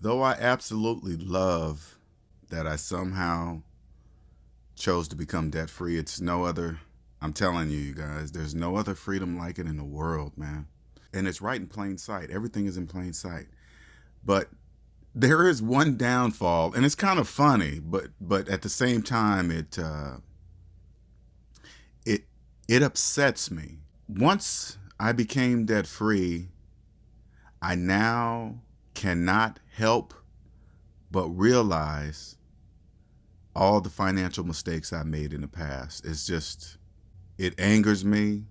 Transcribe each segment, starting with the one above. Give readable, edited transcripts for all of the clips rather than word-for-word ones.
Though I absolutely love that I somehow chose to become debt free, it's no other, I'm telling you, you guys, there's no other freedom like it in the world, man. And it's right in plain sight. Everything is in plain sight. But there is one downfall, and it's kind of funny, but at the same time, it it upsets me. Once I became debt free, I now cannot help but realize all the financial mistakes I made in the past. It angers me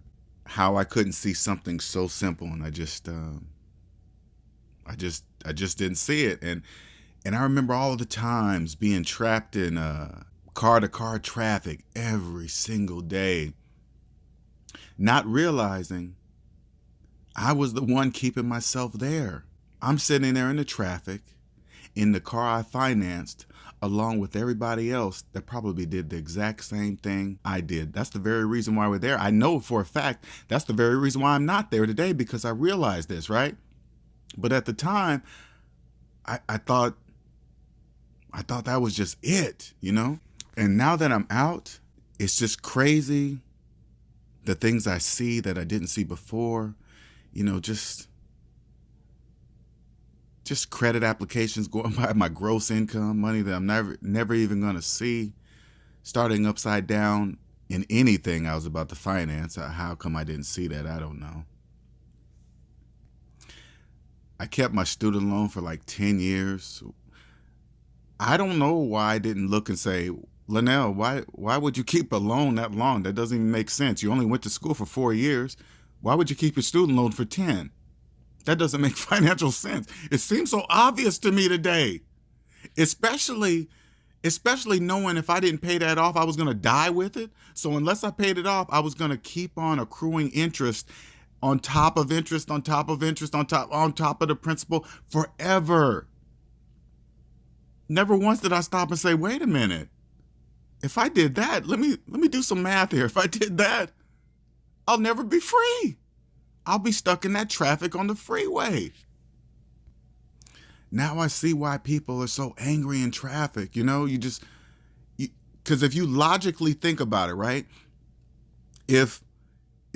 how I couldn't see something so simple, and I just didn't see it. And I remember all the times being trapped in car to car traffic every single day, not realizing I was the one keeping myself there. I'm sitting there in the traffic, in the car I financed, along with everybody else that probably did the exact same thing I did. That's the very reason why we're there. I know for a fact that's the very reason why I'm not there today, because I realized this, right? But at the time, I thought that was just it, you know? And now that I'm out, it's just crazy the things I see that I didn't see before, you know, just credit applications going by my gross income, money that I'm never even going to see, starting upside down in anything I was about to finance. How come I didn't see that? I don't know. I kept my student loan for like 10 years. I don't know why I didn't look and say, Linnell, why would you keep a loan that long? That doesn't even make sense. You only went to school for 4 years. Why would you keep your student loan for 10? That doesn't make financial sense. It seems so obvious to me today, especially knowing if I didn't pay that off, I was going to die with it. So unless I paid it off, I was going to keep on accruing interest on top of interest, on top of interest, on top of the principal forever. Never once did I stop and say, wait a minute. If I did that, let me do some math here. If I did that, I'll never be free. I'll be stuck in that traffic on the freeway. Now I see why people are so angry in traffic. You know, because if you logically think about it, right? If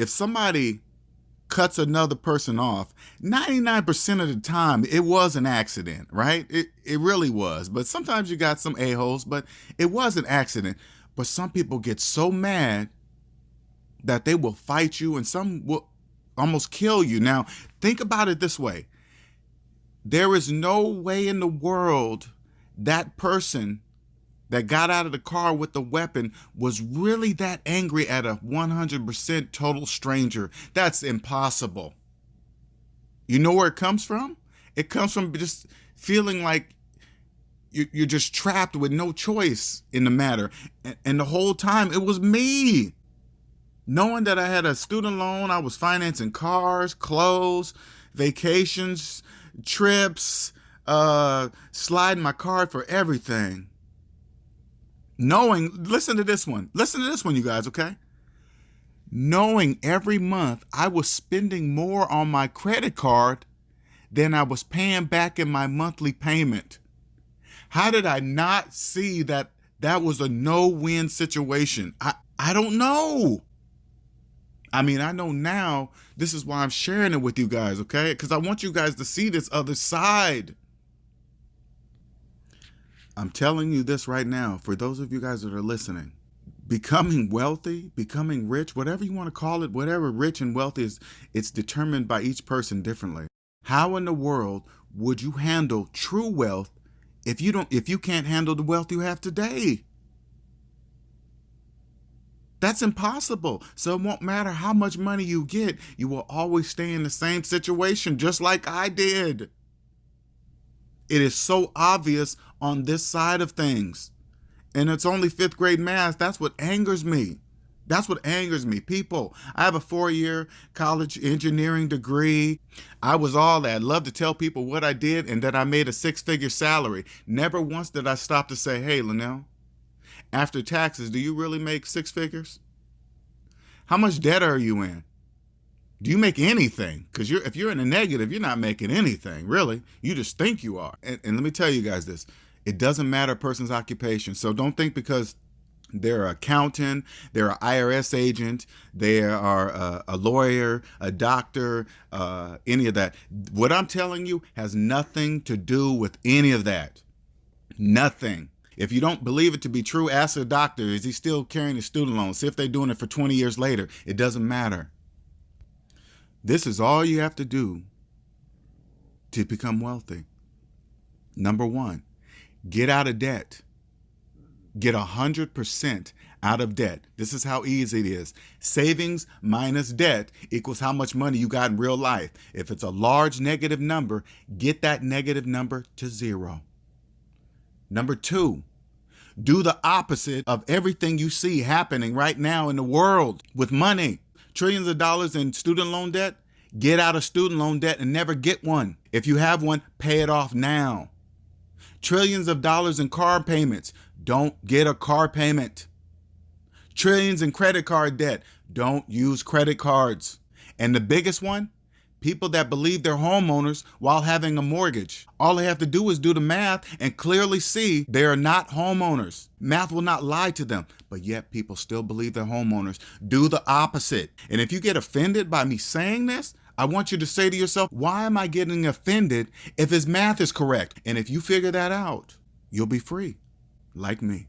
somebody cuts another person off, 99% of the time it was an accident, right? It really was. But sometimes you got some a-holes, but it was an accident. But some people get so mad that they will fight you, and some will almost kill you. Now, think about it this way. There is no way in the world that person that got out of the car with the weapon was really that angry at a 100% total stranger. That's impossible. You know where it comes from? It comes from just feeling like you're just trapped with no choice in the matter. And the whole time it was me. Knowing that I had a student loan, I was financing cars, clothes, vacations, trips, sliding my card for everything. Knowing, listen to this one, you guys, okay? Knowing every month I was spending more on my credit card than I was paying back in my monthly payment. How did I not see that was a no-win situation? I don't know. I mean, I know now. This is why I'm sharing it with you guys, okay? Because I want you guys to see this other side. I'm telling you this right now, for those of you guys that are listening, becoming wealthy, becoming rich, whatever you want to call it, whatever rich and wealthy is, it's determined by each person differently. How in the world would you handle true wealth if you can't handle the wealth you have today? That's impossible. So it won't matter how much money you get, you will always stay in the same situation, just like I did. It is so obvious on this side of things. And it's only 5th grade math. That's what angers me. People, I have a 4-year college engineering degree. I was all that. I'd love to tell people what I did and that I made a 6-figure salary. Never once did I stop to say, hey, Linnell, after taxes, do you really make 6 figures? How much debt are you in? Do you make anything? Because if you're in a negative, you're not making anything, really. You just think you are. And let me tell you guys this. It doesn't matter a person's occupation. So don't think because they're an accountant, they're an IRS agent, they are a lawyer, a doctor, any of that. What I'm telling you has nothing to do with any of that. Nothing. If you don't believe it to be true, ask a doctor, is he still carrying his student loans? See if they're doing it for 20 years later. It doesn't matter. This is all you have to do to become wealthy. Number one, get out of debt. Get 100% out of debt. This is how easy it is. Savings minus debt equals how much money you got in real life. If it's a large negative number, get that negative number to 0. Number two, do the opposite of everything you see happening right now in the world with money. Trillions of dollars in student loan debt, get out of student loan debt and never get one. If you have one, pay it off now. Trillions of dollars in car payments, don't get a car payment. Trillions in credit card debt, don't use credit cards. And the biggest one, people that believe they're homeowners while having a mortgage. All they have to do is do the math and clearly see they are not homeowners. Math will not lie to them, but yet people still believe they're homeowners. Do the opposite. And if you get offended by me saying this, I want you to say to yourself, why am I getting offended if his math is correct? And if you figure that out, you'll be free, like me.